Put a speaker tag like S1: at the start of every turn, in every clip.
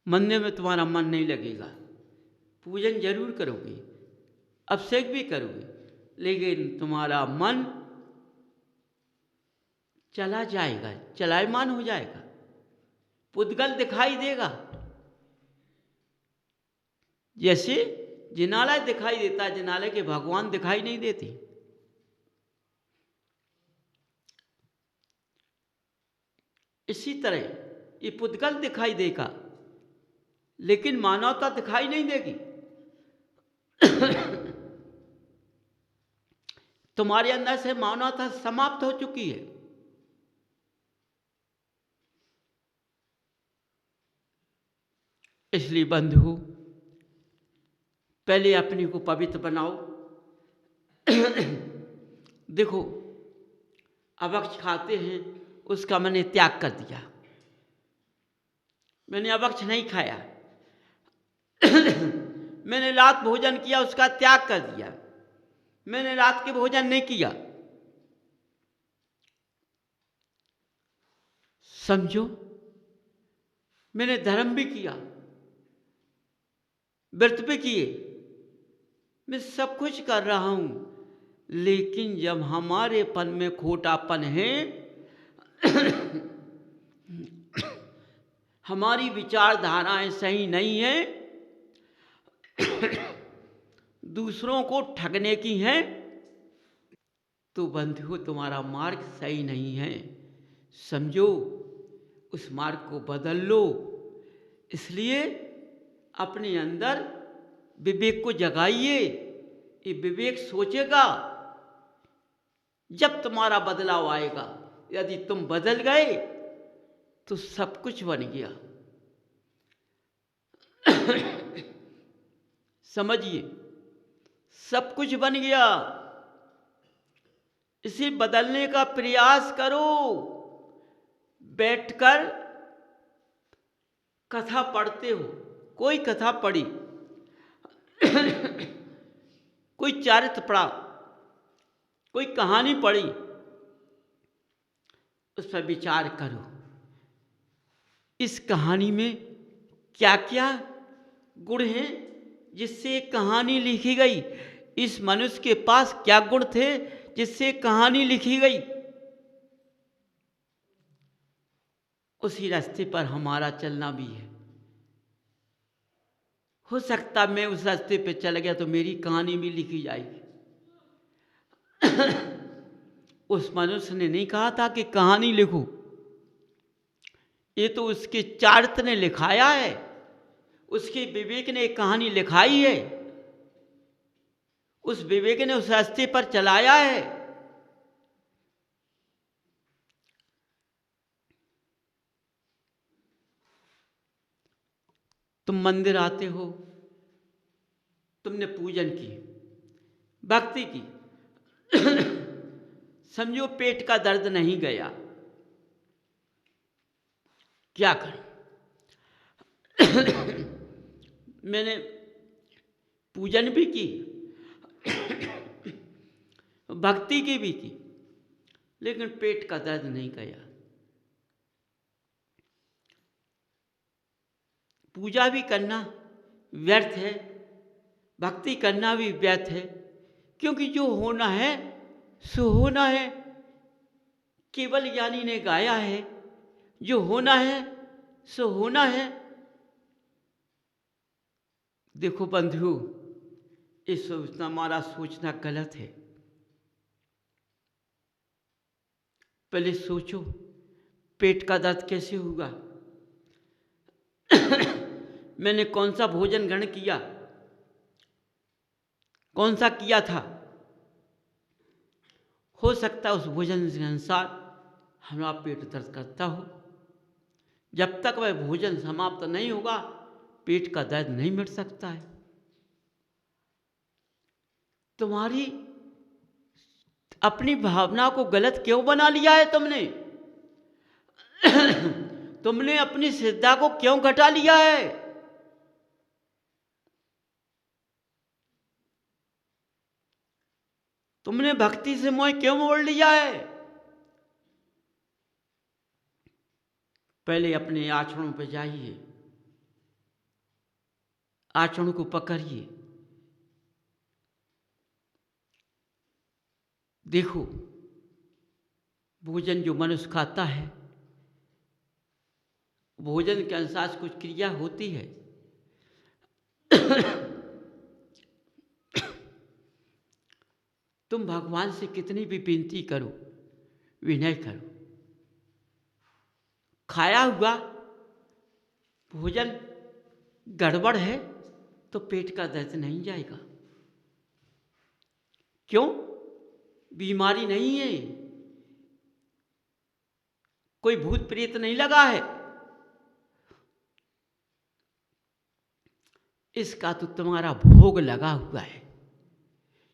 S1: मंदिर में तुम्हारा मन नहीं लगेगा, पूजन जरूर करोगे, अभिषेक भी करोगे, लेकिन तुम्हारा मन चला जाएगा, चलायमान हो जाएगा, पुद्गल दिखाई देगा। जैसे जिनालय दिखाई देता है, जिनालय के भगवान दिखाई नहीं देते। इसी तरह ये पुद्गल दिखाई देगा, लेकिन मानवता दिखाई नहीं देगी। तुम्हारे अंदर से मानवता समाप्त हो चुकी है। इसलिए बंधु, पहले अपने को पवित्र बनाओ। देखो, अभक्ष खाते हैं, उसका मैंने त्याग कर दिया, मैंने अभक्ष नहीं खाया। मैंने रात भोजन किया, उसका त्याग कर दिया, मैंने रात के भोजन नहीं किया। समझो, मैंने धर्म भी किया, व्रत भी किए, मैं सब कुछ कर रहा हूं, लेकिन जब हमारे पन में खोटापन है, हमारी विचारधाराएं सही नहीं है, दूसरों को ठगने की हैं, तो बंधु तुम्हारा मार्ग सही नहीं है। समझो, उस मार्ग को बदल लो। इसलिए अपने अंदर विवेक को जगाइए। ये विवेक सोचेगा, जब तुम्हारा बदलाव आएगा, यदि तुम बदल गए तो सब कुछ बन गया। समझिए, सब कुछ बन गया। इसे बदलने का प्रयास करो। बैठकर कथा पढ़ते हो, कोई कथा पढ़ी, कोई चरित्र पढ़ा, कोई कहानी पढ़ी, उस पर विचार करो। इस कहानी में क्या क्या गुण हैं जिससे कहानी लिखी गई? इस मनुष्य के पास क्या गुण थे जिससे कहानी लिखी गई? उसी रास्ते पर हमारा चलना भी है। हो सकता मैं उस रास्ते पे चल गया तो मेरी कहानी भी लिखी जाएगी। उस मनुष्य ने नहीं कहा था कि कहानी लिखो, ये तो उसके चारित्र ने लिखाया है, उसके विवेक ने एक कहानी लिखाई है, उस विवेक ने उस रास्ते पर चलाया है। तुम मंदिर आते हो, तुमने पूजन की, भक्ति की, समझो पेट का दर्द नहीं गया, क्या करें? मैंने पूजन भी की, भक्ति की भी की, लेकिन पेट का दर्द नहीं गया। पूजा भी करना व्यर्थ है, भक्ति करना भी व्यर्थ है, क्योंकि जो होना है सो होना है। केवल ज्ञानी ने गाया है, जो होना है सो होना है। देखो बंधु, इस सोचना, हमारा सोचना गलत है। पहले सोचो, पेट का दर्द कैसे होगा? मैंने कौन सा भोजन ग्रहण किया, कौन सा किया था? हो सकता है उस भोजन के अनुसार हमारा पेट दर्द करता हो। जब तक वह भोजन समाप्त नहीं होगा, पेट का दर्द नहीं मिट सकता है। तुम्हारी अपनी भावना को गलत क्यों बना लिया है तुमने? तुमने अपनी श्रद्धा को क्यों घटा लिया है? तुमने भक्ति से मोह क्यों मोड़ लिया है? पहले अपने आचरणों पर जाइए, आचरण को पकड़िए। देखो, भोजन जो मनुष्य खाता है, भोजन के अनुसार कुछ क्रिया होती है। तुम भगवान से कितनी भी विनती करो, विनय करो, खाया हुआ भोजन गड़बड़ है तो पेट का दर्द नहीं जाएगा। क्यों? बीमारी नहीं है, कोई भूत प्रेत नहीं लगा है। इसका तो तुम्हारा भोग लगा हुआ है,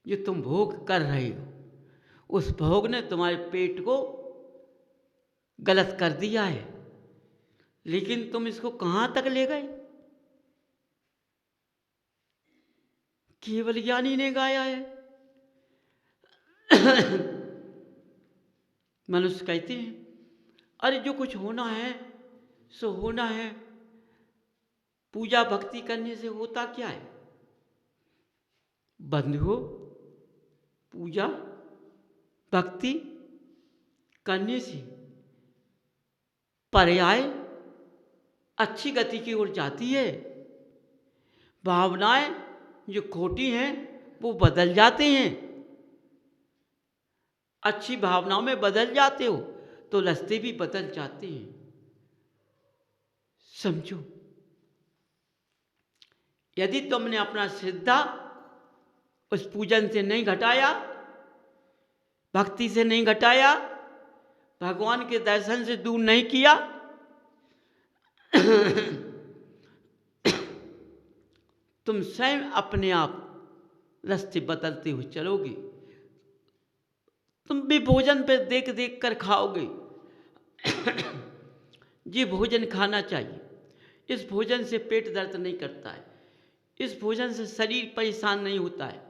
S1: जो तुम भोग कर रहे हो। उस भोग ने तुम्हारे पेट को गलत कर दिया है, लेकिन तुम इसको कहाँ तक ले गए? केवल ज्ञानी ने गाया है। मनुष्य कहते हैं, अरे जो कुछ होना है सो होना है, पूजा भक्ति करने से होता क्या है? बंधुओं, पूजा भक्ति करने से पर्याय अच्छी गति की ओर जाती है। भावनाएं जो खोटी हैं वो बदल जाते हैं। अच्छी भावनाओं में बदल जाते हो तो रास्ते भी बदल जाते हैं। समझो, यदि तुमने अपना श्रद्धा उस पूजन से नहीं घटाया, भक्ति से नहीं घटाया, भगवान के दर्शन से दूर नहीं किया, तुम स्वयं अपने आप रास्ते बदलते हुए चलोगे। तुम भी भोजन पे देख देख कर खाओगे। ये भोजन खाना चाहिए, इस भोजन से पेट दर्द नहीं करता है, इस भोजन से शरीर परेशान नहीं होता है।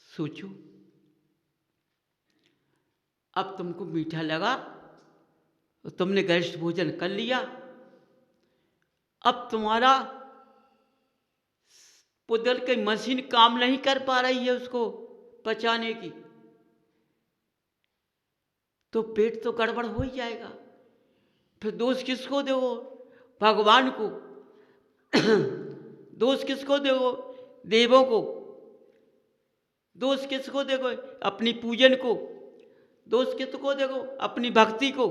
S1: सोचो, अब तुमको मीठा लगा तो तुमने गरिष्ठ भोजन कर लिया, अब तुम्हारा पुदल की मशीन काम नहीं कर पा रही है उसको पचाने की, तो पेट तो गड़बड़ हो ही जाएगा। फिर दोष किसको दोगे? भगवान को। दोष किसको दोगे? देवों को। दोष किसको दोगे? अपनी पूजन को। दोष किसको दोगे? अपनी भक्ति को।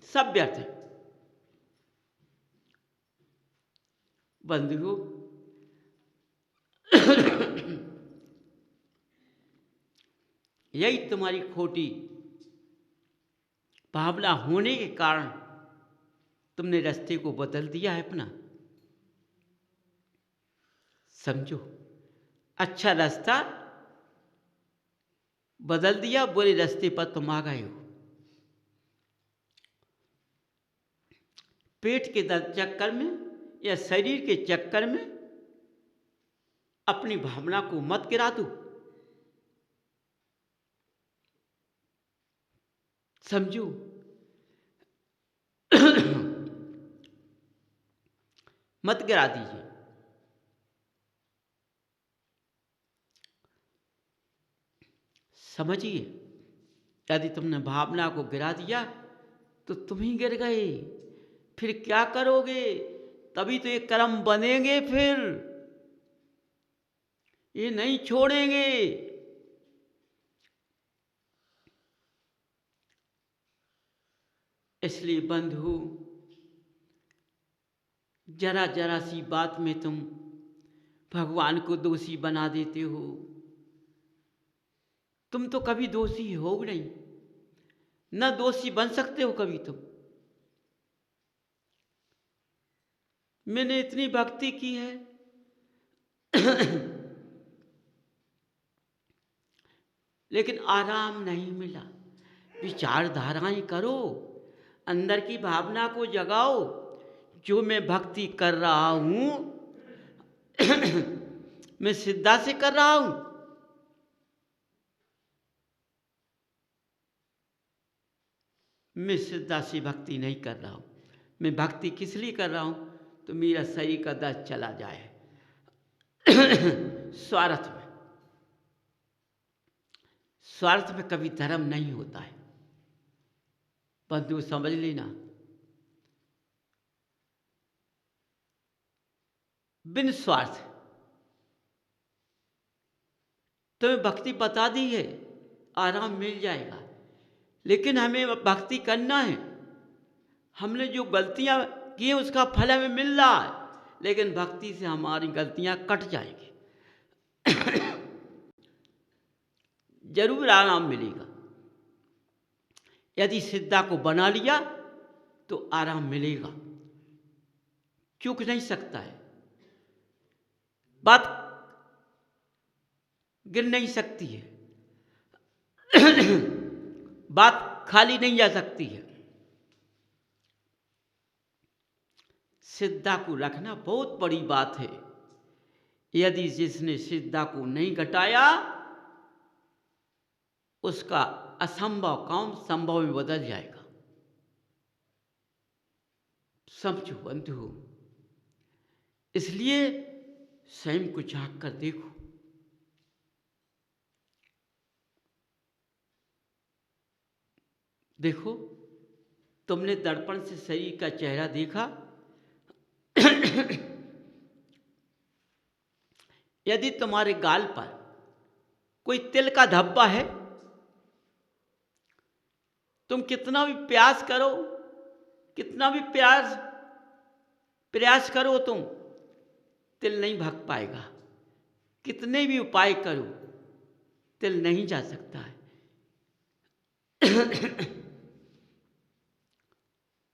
S1: सब व्यर्थ है। बंधुओं, यही तुम्हारी खोटी भावना होने के कारण तुमने रास्ते को बदल दिया है अपना। समझो, अच्छा रास्ता बदल दिया, बुरे रास्ते पर तुम आ गए हो। पेट के दर्द चक्कर में या शरीर के चक्कर में अपनी भावना को मत गिरा दो। समझो, मत गिरा दीजिए। समझिए, यदि तुमने भावना को गिरा दिया तो तुम ही गिर गए। फिर क्या करोगे? तभी तो ये कर्म बनेंगे, फिर ये नहीं छोड़ेंगे। इसलिए बंधु, जरा जरा सी बात में तुम भगवान को दोषी बना देते हो। तुम तो कभी दोषी हो नहीं, न दोषी बन सकते हो कभी तुम। मैंने इतनी भक्ति की है, लेकिन आराम नहीं मिला। विचारधाराएं करो, अंदर की भावना को जगाओ। जो मैं भक्ति कर रहा हूं, मैं श्रद्धा से कर रहा हूं। मैं श्रद्धा से भक्ति नहीं कर रहा हूं। मैं भक्ति किस लिए कर रहा हूं? तो मेरा शरीर का दर्द चला जाए। स्वार्थ में कभी धर्म नहीं होता है, बंधु समझ लेना। बिन स्वार्थ तुम्हें भक्ति बता दी है, आराम मिल जाएगा, लेकिन हमें भक्ति करना है। हमने जो गलतियां की हैं उसका फल हमें मिल रहा है, लेकिन भक्ति से हमारी गलतियां कट जाएंगी। जरूर आराम मिलेगा। यदि श्रद्धा को बना लिया तो आराम मिलेगा, चूक नहीं सकता है, बात गिर नहीं सकती है, बात खाली नहीं जा सकती है। श्रद्धा को रखना बहुत बड़ी बात है। यदि जिसने श्रद्धा को नहीं घटाया उसका असंभव काम संभव में बदल जाएगा। समझो बंधु, इसलिए स्वयं को झांक कर देखो। देखो, तुमने दर्पण से शरीर का चेहरा देखा। यदि तुम्हारे गाल पर कोई तिल का धब्बा है, तुम कितना भी प्रयास करो, कितना भी प्रयास करो, तुम तिल नहीं भाग पाएगा। कितने भी उपाय करो, तिल नहीं जा सकता है।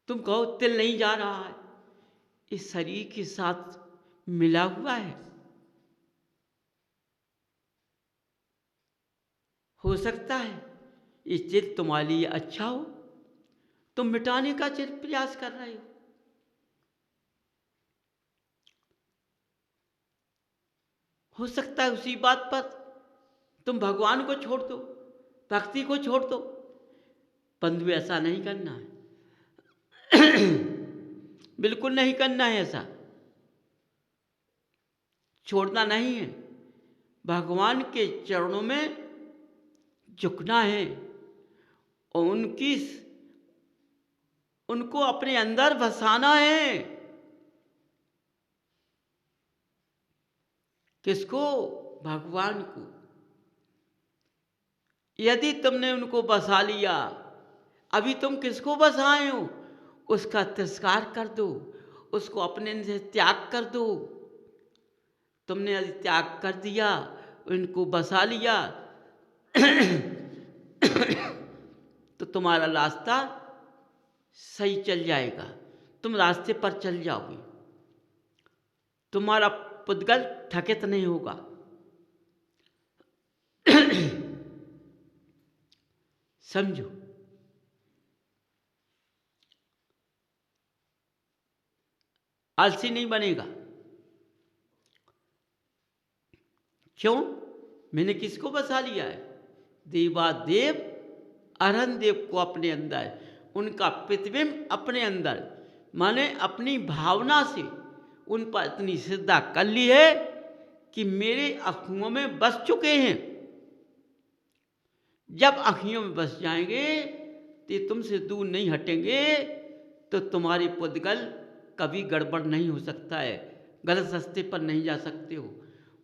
S1: तुम कहो तिल नहीं जा रहा है, इस शरीर के साथ मिला हुआ है। हो सकता है ये चित तुम्हारे लिए अच्छा हो, तुम मिटाने का प्रयास कर रहे हो सकता है उसी बात पर तुम भगवान को छोड़ दो, भक्ति को छोड़ दो। बंधु, ऐसा नहीं करना है। बिल्कुल नहीं करना है ऐसा, छोड़ना नहीं है। भगवान के चरणों में झुकना है और उनको अपने अंदर बसाना है। किसको? भगवान को। यदि तुमने उनको बसा लिया, अभी तुम किसको बसाए हो, उसका तिरस्कार कर दो, उसको अपने से त्याग कर दो। तुमने यदि त्याग कर दिया, उनको बसा लिया, तो तुम्हारा रास्ता सही चल जाएगा, तुम रास्ते पर चल जाओगे, तुम्हारा पुद्गल थकित नहीं होगा। समझो, आलसी नहीं बनेगा। क्यों? मैंने किसको बसा लिया है? देवादेव अरहन देव को अपने अंदर, उनका प्रतिबिंब अपने अंदर, माने अपनी भावना से उन पर इतनी श्रद्धा कर ली है कि मेरे आँखों में बस चुके हैं। जब आँखों में बस जाएंगे तो ये तुमसे दूर नहीं हटेंगे, तो तुम्हारी पुद्गल कभी गड़बड़ नहीं हो सकता है, गलत रास्ते पर नहीं जा सकते हो,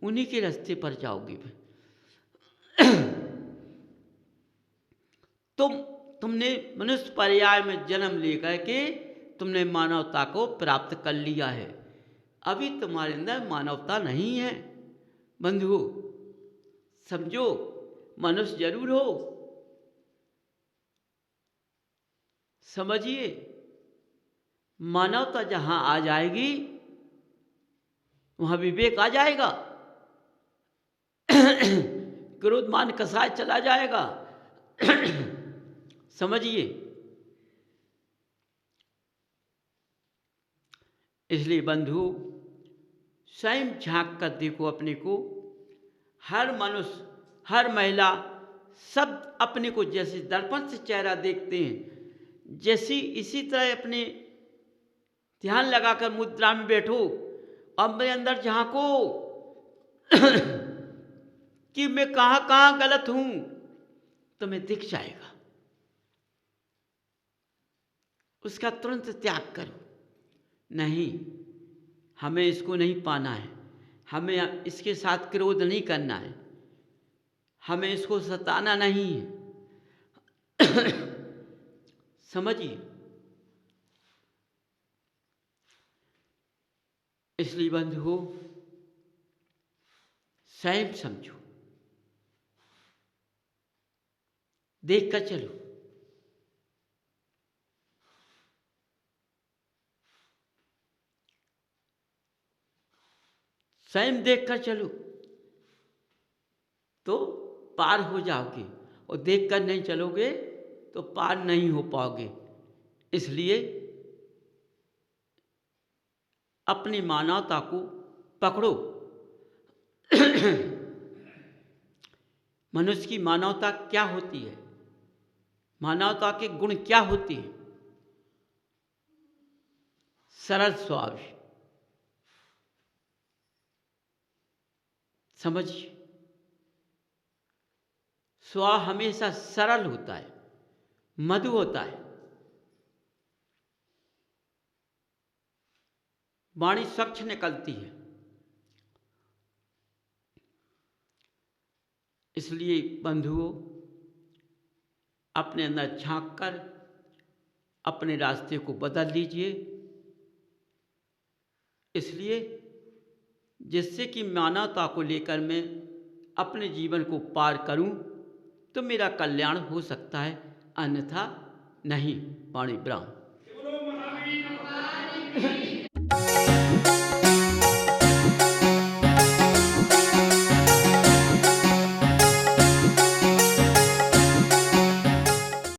S1: उन्हीं के रास्ते पर जाओगे। तुमने मनुष्य पर्याय में जन्म लेकर के तुमने मानवता को प्राप्त कर लिया है। अभी तुम्हारे अंदर मानवता नहीं है बंधु, समझो। मनुष्य जरूर हो, समझिए। मानवता जहां आ जाएगी वहां विवेक आ जाएगा, क्रोध मान कसाय चला जाएगा। समझिए। इसलिए बंधु, स्वयं झांक कर देखो अपने को। हर मनुष्य, हर महिला, सब अपने को जैसे दर्पण से चेहरा देखते हैं, जैसी इसी तरह अपने ध्यान लगाकर मुद्रा में बैठो और मेरे अंदर झांको कि मैं कहाँ कहाँ गलत हूं, तुम्हें दिख जाएगा। उसका तुरंत त्याग करो। नहीं, हमें इसको नहीं पाना है, हमें इसके साथ क्रोध नहीं करना है, हमें इसको सताना नहीं है। समझिए, इसलिए बंधुओं स्वयं समझो, देख कर चलो। स्वयं देख कर चलो तो पार हो जाओगे, और देख कर नहीं चलोगे तो पार नहीं हो पाओगे। इसलिए अपनी मानवता को पकड़ो। मनुष्य की मानवता क्या होती है, मानवता के गुण क्या होते हैं? सरल स्वभाव। समझिए, स्वभाव हमेशा सरल होता है, मधु होता है, वाणी स्वच्छ निकलती है। इसलिए बंधुओं, अपने अंदर झांक कर अपने रास्ते को बदल लीजिए, इसलिए जिससे कि मानवता को लेकर मैं अपने जीवन को पार करूं तो मेरा कल्याण हो सकता है, अन्यथा नहीं। वाणी ब्राह्मण।